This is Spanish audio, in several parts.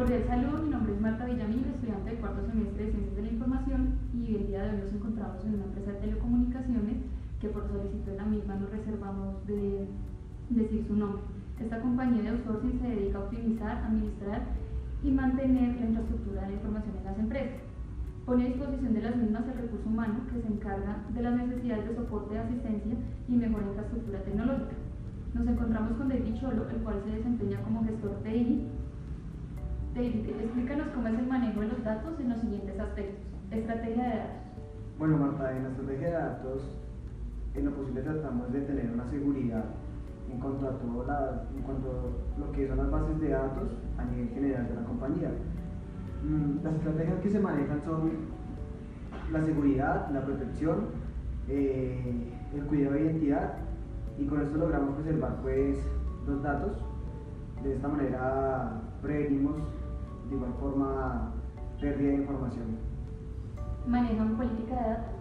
Cordial saludo, mi nombre es Marta Villamil, estudiante del cuarto semestre de Ciencias de la Información, y el día de hoy nos encontramos en una empresa de telecomunicaciones que por solicitud de la misma nos reservamos de decir su nombre. Esta compañía de outsourcing se dedica a optimizar, administrar y mantener la infraestructura de la información en las empresas. Pone a disposición de las mismas el recurso humano que se encarga de las necesidades de soporte, de asistencia y mejora de infraestructura tecnológica. Nos encontramos con David Cholo, el cual se desempeña como gestor TI. David, explícanos cómo es el manejo de los datos en los siguientes aspectos. Estrategia de datos. Bueno, Marta, en la estrategia de datos, en lo posible tratamos de tener una seguridad en cuanto a lo que son las bases de datos a nivel general de la compañía. Las estrategias que se manejan son la seguridad, la protección, el cuidado de identidad, y con esto logramos preservar los datos. De esta manera prevenimos de igual forma pérdida de información. ¿Manejan política de datos?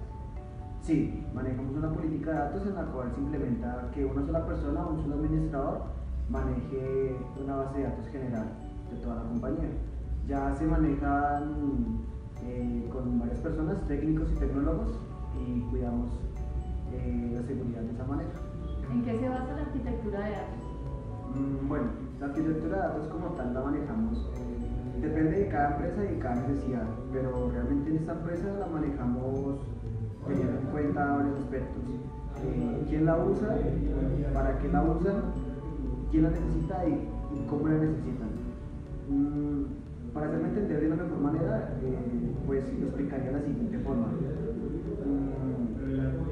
Sí, manejamos una política de datos en la cual se implementa que una sola persona o un solo administrador maneje una base de datos general de toda la compañía. Ya se manejan con varias personas, técnicos y tecnólogos, y cuidamos la seguridad de esa manera. ¿En qué se basa la arquitectura de datos? Bueno, la arquitectura de datos como tal la manejamos, depende de cada empresa y de cada necesidad, pero realmente en esta empresa la manejamos teniendo en cuenta varios aspectos. ¿Quién la usa? ¿Para qué la usan? ¿Quién la necesita y cómo la necesitan? Para hacerme entender de una mejor manera, pues lo explicaría de la siguiente forma.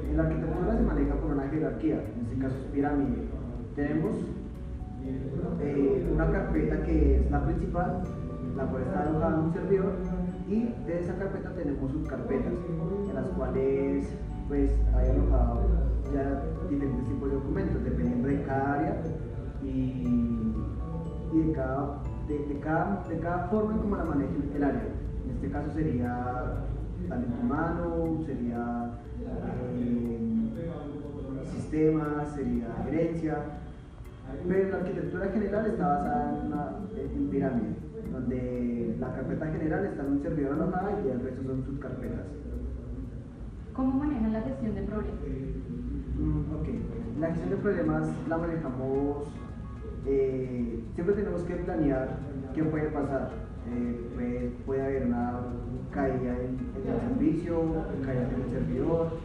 En la arquitectura se maneja por una jerarquía, en este caso es pirámide. Tenemos una carpeta que es la principal, la cual está alojada en un servidor, y de esa carpeta tenemos subcarpetas, en las cuales pues hay alojado ya diferentes tipos de documentos, dependiendo de cada área y de cada forma en cómo la maneje el área. En este caso sería talento humano, sería sistemas, sería gerencia, pero la arquitectura general está basada en pirámide, donde la carpeta general está en un servidor alojada y el resto son subcarpetas. ¿Cómo manejan la gestión de problemas? La gestión de problemas la manejamos, siempre tenemos que planear qué puede pasar. Puede haber una caída en el servicio, caída en el servidor.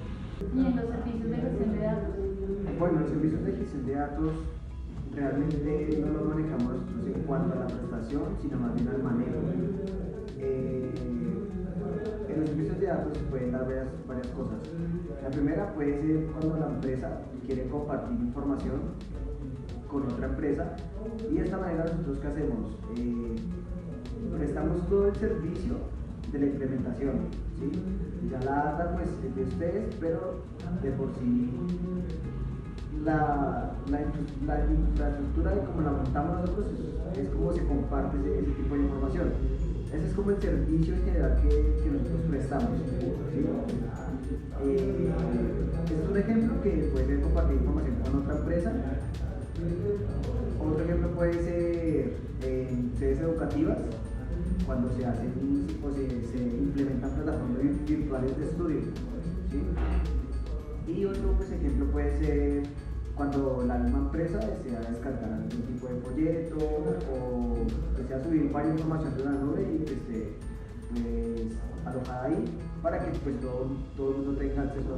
¿Y en los servicios de gestión de datos? Bueno, los servicios de gestión de datos realmente no los manejamos nosotros en cuanto a la prestación, sino más bien al manejo. En los servicios de datos se pueden dar varias cosas. La primera puede ser cuando la empresa quiere compartir información con otra empresa, y de esta manera nosotros ¿qué hacemos? Prestamos todo el servicio de la implementación, ¿sí? Ya la data pues es de ustedes, pero de por sí la infraestructura de cómo la montamos nosotros es como se comparte ese tipo de información. Ese es como el servicio en general que nosotros prestamos, ¿sí? Este es un ejemplo que puede ser compartir información con otra empresa. Otro ejemplo puede ser en sedes educativas, cuando se hacen o se implementan plataformas virtuales de estudio, ¿sí? Y otro ejemplo puede ser cuando la misma empresa desea descargar algún tipo de folleto o desea subir varias información de una nube y que esté alojada ahí para que todo el mundo tenga acceso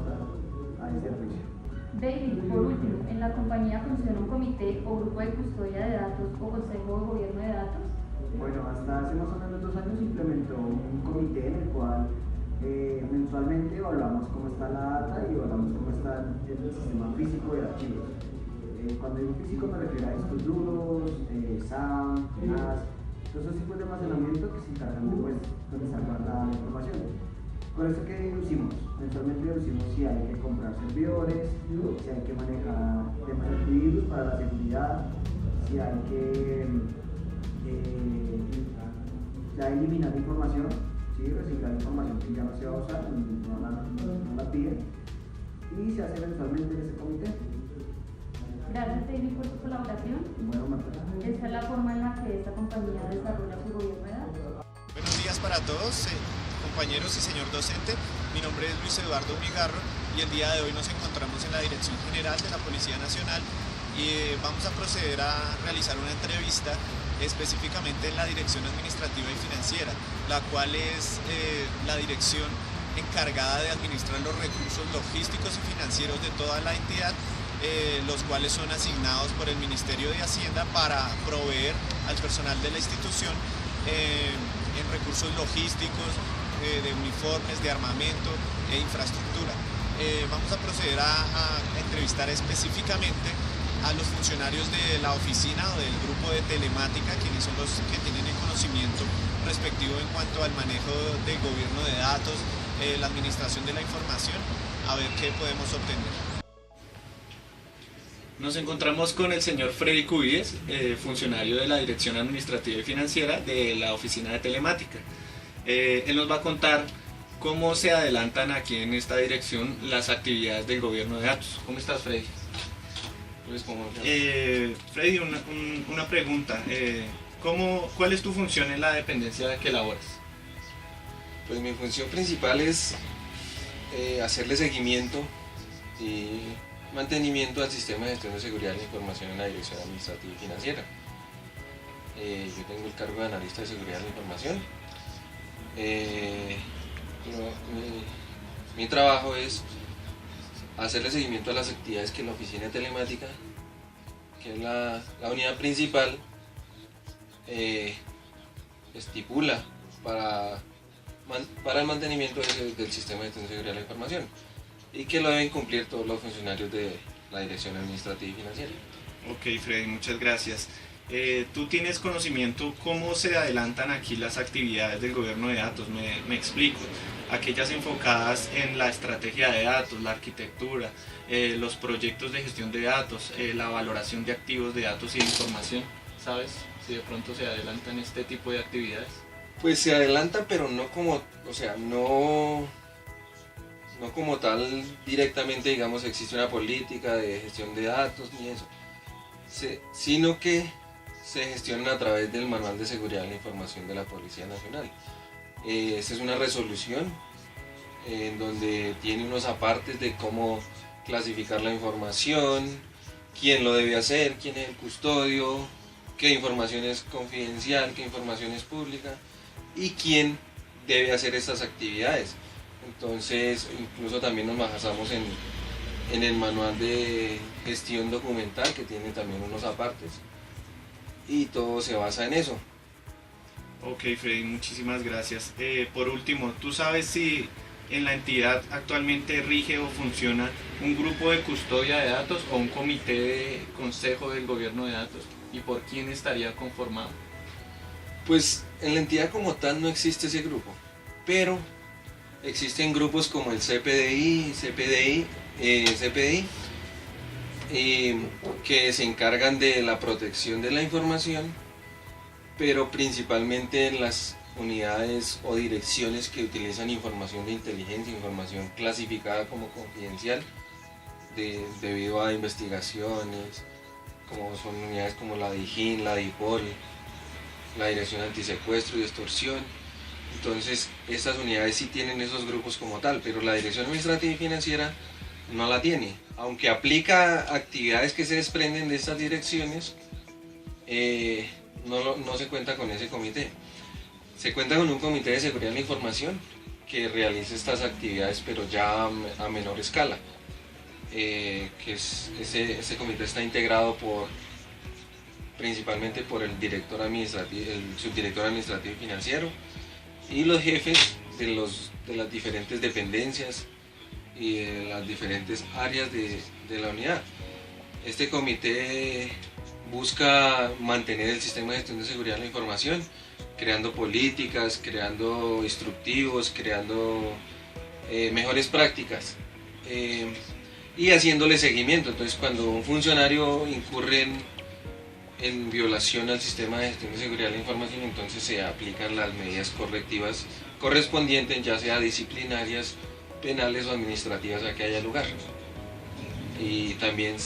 a ese servicio. David, por último, ¿en la compañía funciona un comité o grupo de custodia de datos o consejo de gobierno de datos? Bueno, hasta hace más o menos 2 años se implementó un comité en el cual mensualmente evaluamos cómo está la data y evaluamos cómo está el sistema físico de archivos. Cuando digo físico me refiero a discos duros, SAM, NAS, todos esos tipos de almacenamiento que se encargan de salvar la información. Con esto que deducimos, mensualmente deducimos si hay que comprar servidores, si hay que manejar temas de antivirus para la seguridad, si hay que ya eliminar información, ¿sí? Reciclar información que ya no se va a usar, no la piden, y se hace mensualmente en ese comité. Gracias, David, por su colaboración. Bueno, Marta. Esta es la forma en la que esta compañía desarrolla su gobierno de datos. Buenos días para todos, compañeros y señor docente. Mi nombre es Luis Eduardo Migarro y el día de hoy nos encontramos en la Dirección General de la Policía Nacional y vamos a proceder a realizar una entrevista específicamente en la Dirección Administrativa y Financiera, la cual es la dirección encargada de administrar los recursos logísticos y financieros de toda la entidad, los cuales son asignados por el Ministerio de Hacienda para proveer al personal de la institución en recursos logísticos, de uniformes, de armamento e infraestructura. Vamos a proceder a entrevistar específicamente a los funcionarios de la oficina o del grupo de telemática, quienes son los que tienen el conocimiento respectivo en cuanto al manejo del gobierno de datos, la administración de la información, a ver qué podemos obtener. Nos encontramos con el señor Freddy Cubides, funcionario de la Dirección Administrativa y Financiera de la Oficina de Telemática. Él nos va a contar cómo se adelantan aquí en esta dirección las actividades del gobierno de datos. ¿Cómo estás, Freddy? Freddy, una pregunta. ¿Cuál es tu función en la dependencia que laboras? Pues mi función principal es hacerle seguimiento y mantenimiento al sistema de gestión de seguridad de la información en la Dirección Administrativa y Financiera. Yo tengo el cargo de analista de seguridad de la información. Mi trabajo es hacerle seguimiento a las actividades que la oficina de telemática, que es la unidad principal, estipula para el mantenimiento del sistema de gestión de seguridad de la información, y que lo deben cumplir todos los funcionarios de la Dirección Administrativa y Financiera. Ok, Freddy, muchas gracias. ¿Tú tienes conocimiento cómo se adelantan aquí las actividades del gobierno de datos? Me explico. Aquellas enfocadas en la estrategia de datos, la arquitectura, los proyectos de gestión de datos, la valoración de activos de datos y de información. ¿Sabes si de pronto se adelantan este tipo de actividades? Pues se adelantan, pero no como, no como tal directamente, digamos, existe una política de gestión de datos ni eso, sino que se gestionan a través del Manual de Seguridad de la Información de la Policía Nacional. Esta es una resolución en donde tiene unos apartes de cómo clasificar la información, quién lo debe hacer, quién es el custodio, qué información es confidencial, qué información es pública y quién debe hacer estas actividades. Entonces, incluso también nos basamos en el manual de gestión documental, que tiene también unos apartes, y todo se basa en eso. Ok, Freddy, muchísimas gracias. Por último, ¿tú sabes si en la entidad actualmente rige o funciona un grupo de custodia de datos o un comité de consejo del gobierno de datos? ¿Y por quién estaría conformado? Pues en la entidad como tal no existe ese grupo, pero existen grupos como el CPDI, que se encargan de la protección de la información, pero principalmente en las unidades o direcciones que utilizan información de inteligencia, información clasificada como confidencial, debido a investigaciones, como son unidades como la DIJÍN, la DIPOL, la Dirección Antisecuestro y Extorsión. Entonces estas unidades sí tienen esos grupos como tal, pero la Dirección Administrativa y Financiera no la tiene, aunque aplica actividades que se desprenden de estas direcciones. No se cuenta con ese comité. Se cuenta con un comité de seguridad de la información que realiza estas actividades, pero ya a menor escala. Ese comité está integrado principalmente por el director administrativo, el subdirector administrativo y financiero, y los jefes de las diferentes dependencias y de las diferentes áreas de la unidad. Este comité busca mantener el sistema de gestión de seguridad de la información, creando políticas, creando instructivos, creando mejores prácticas y haciéndole seguimiento. Entonces, cuando un funcionario incurre en violación al sistema de gestión de seguridad de la información, entonces se aplican las medidas correctivas correspondientes, ya sea disciplinarias, penales o administrativas, a que haya lugar. Y también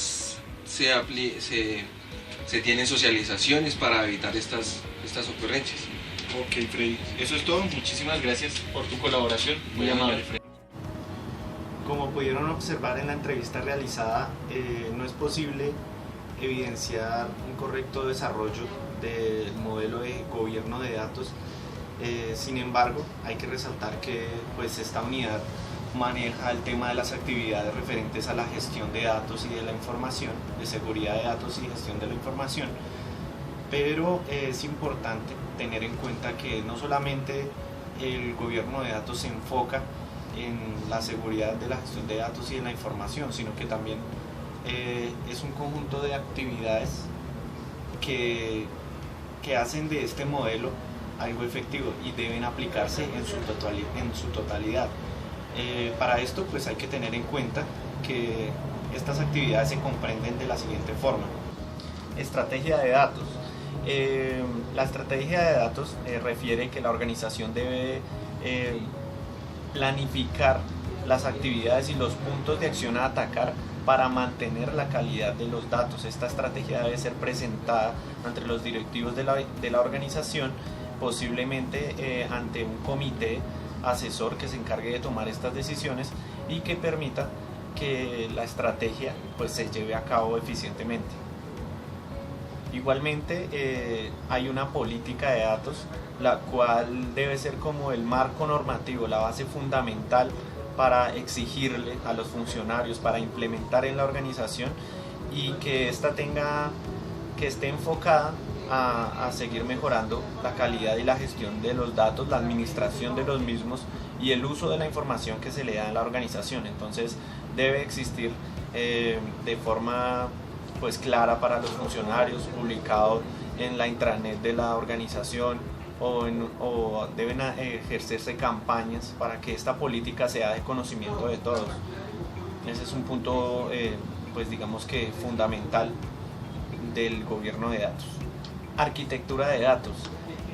se tienen socializaciones para evitar estas ocurrencias. Ok, Freddy, eso es todo. Muchísimas gracias por tu colaboración. Muy amable, Freddy. Como pudieron observar en la entrevista realizada, no es posible evidenciar un correcto desarrollo del modelo de gobierno de datos. Sin embargo, hay que resaltar que pues, esta unidad maneja el tema de las actividades referentes a la gestión de datos y de la información, de seguridad de datos y gestión de la información, pero es importante tener en cuenta que no solamente el gobierno de datos se enfoca en la seguridad de la gestión de datos y de la información, sino que también es un conjunto de actividades que hacen de este modelo algo efectivo y deben aplicarse en su totalidad. Para esto pues hay que tener en cuenta que estas actividades se comprenden de la siguiente forma. Estrategia de datos. La estrategia de datos refiere que la organización debe planificar las actividades y los puntos de acción a atacar para mantener la calidad de los datos. Esta estrategia debe ser presentada ante los directivos de la organización, posiblemente ante un comité asesor que se encargue de tomar estas decisiones y que permita que la estrategia pues, se lleve a cabo eficientemente. Igualmente hay una política de datos, la cual debe ser como el marco normativo, la base fundamental para exigirle a los funcionarios, para implementar en la organización y que esté enfocada a seguir mejorando la calidad y la gestión de los datos, la administración de los mismos y el uso de la información que se le da en la organización. Entonces debe existir de forma pues clara para los funcionarios, publicado en la intranet de la organización o deben ejercerse campañas para que esta política sea de conocimiento de todos. Ese es un punto pues digamos que fundamental del gobierno de datos. Arquitectura de datos.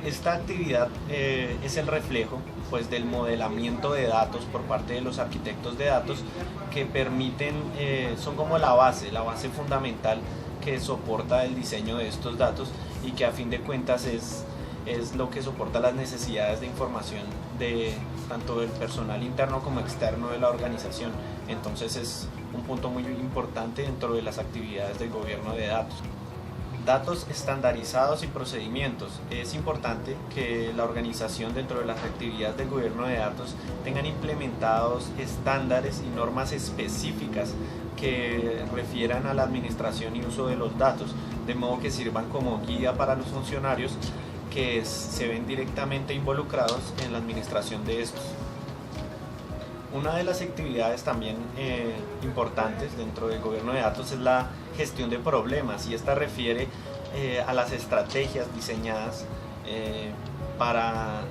Esta actividad es el reflejo pues, del modelamiento de datos por parte de los arquitectos de datos que permiten, son como la base fundamental que soporta el diseño de estos datos y que a fin de cuentas es lo que soporta las necesidades de información de tanto del personal interno como externo de la organización. Entonces es un punto muy importante dentro de las actividades del gobierno de datos. Datos estandarizados y procedimientos. Es importante que la organización dentro de las actividades del gobierno de datos tengan implementados estándares y normas específicas que refieran a la administración y uso de los datos, de modo que sirvan como guía para los funcionarios que se ven directamente involucrados en la administración de estos. Una de las actividades también importantes dentro del gobierno de datos es la gestión de problemas y esta refiere a las estrategias diseñadas para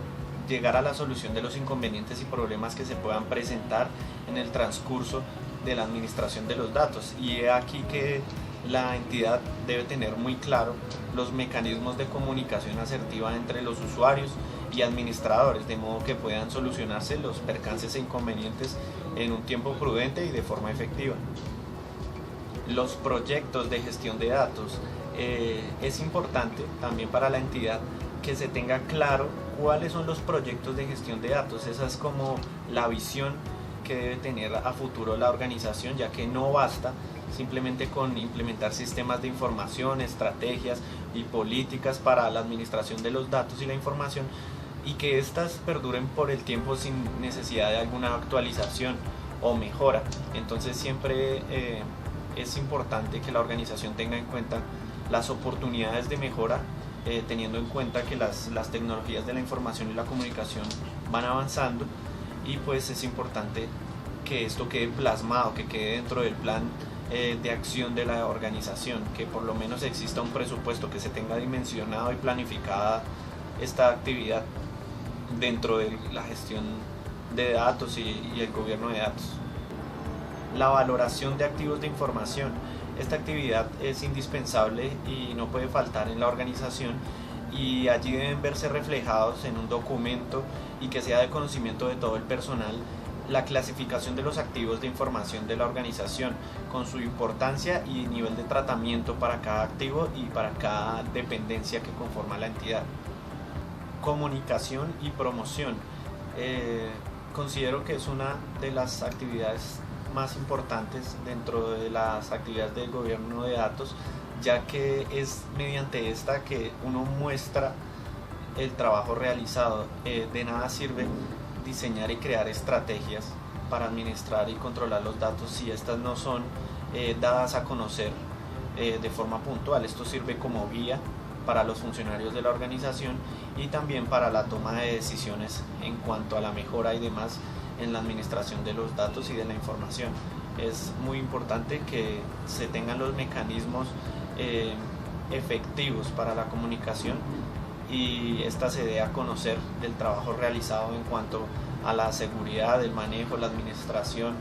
llegar a la solución de los inconvenientes y problemas que se puedan presentar en el transcurso de la administración de los datos. Y es aquí que la entidad debe tener muy claro los mecanismos de comunicación asertiva entre los usuarios y administradores, de modo que puedan solucionarse los percances e inconvenientes en un tiempo prudente y de forma efectiva. Los proyectos de gestión de datos. Es importante también para la entidad que se tenga claro cuáles son los proyectos de gestión de datos. Esa es como la visión que debe tener a futuro la organización, ya que no basta simplemente con implementar sistemas de información, estrategias y políticas para la administración de los datos y la información y que éstas perduren por el tiempo sin necesidad de alguna actualización o mejora. Entonces siempre es importante que la organización tenga en cuenta las oportunidades de mejora, teniendo en cuenta que las tecnologías de la información y la comunicación van avanzando y pues es importante que esto quede plasmado, que quede dentro del plan de acción de la organización, que por lo menos exista un presupuesto, que se tenga dimensionado y planificada esta actividad dentro de la gestión de datos y el gobierno de datos. La valoración de activos de información. Esta actividad es indispensable y no puede faltar en la organización y allí deben verse reflejados en un documento y que sea de conocimiento de todo el personal la clasificación de los activos de información de la organización con su importancia y nivel de tratamiento para cada activo y para cada dependencia que conforma la entidad. Comunicación y promoción. Considero que es una de las actividades más importantes dentro de las actividades del gobierno de datos, ya que es mediante esta que uno muestra el trabajo realizado. De nada sirve diseñar y crear estrategias para administrar y controlar los datos si estas no son dadas a conocer de forma puntual. Esto sirve como guía para los funcionarios de la organización y también para la toma de decisiones en cuanto a la mejora y demás en la administración de los datos y de la información. Es muy importante que se tengan los mecanismos efectivos para la comunicación y esta se dé a conocer del trabajo realizado en cuanto a la seguridad, el manejo, la administración,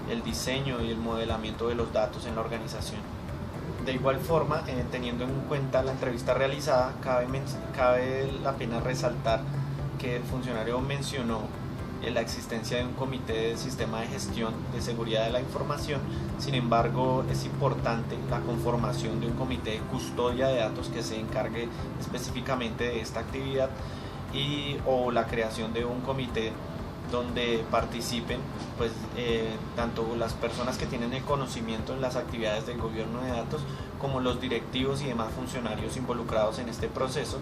el diseño y el modelamiento de los datos en la organización. De igual forma, teniendo en cuenta la entrevista realizada, cabe la pena resaltar que el funcionario mencionó la existencia de un comité de sistema de gestión de seguridad de la información. Sin embargo, es importante la conformación de un comité de custodia de datos que se encargue específicamente de esta actividad o la creación de un comité donde participen tanto las personas que tienen el conocimiento en las actividades del gobierno de datos como los directivos y demás funcionarios involucrados en este proceso,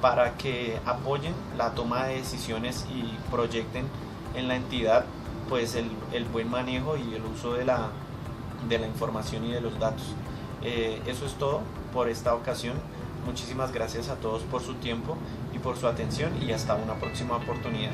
para que apoyen la toma de decisiones y proyecten en la entidad el buen manejo y el uso de la información y de los datos. Eso es todo por esta ocasión. Muchísimas gracias a todos por su tiempo y por su atención, y hasta una próxima oportunidad.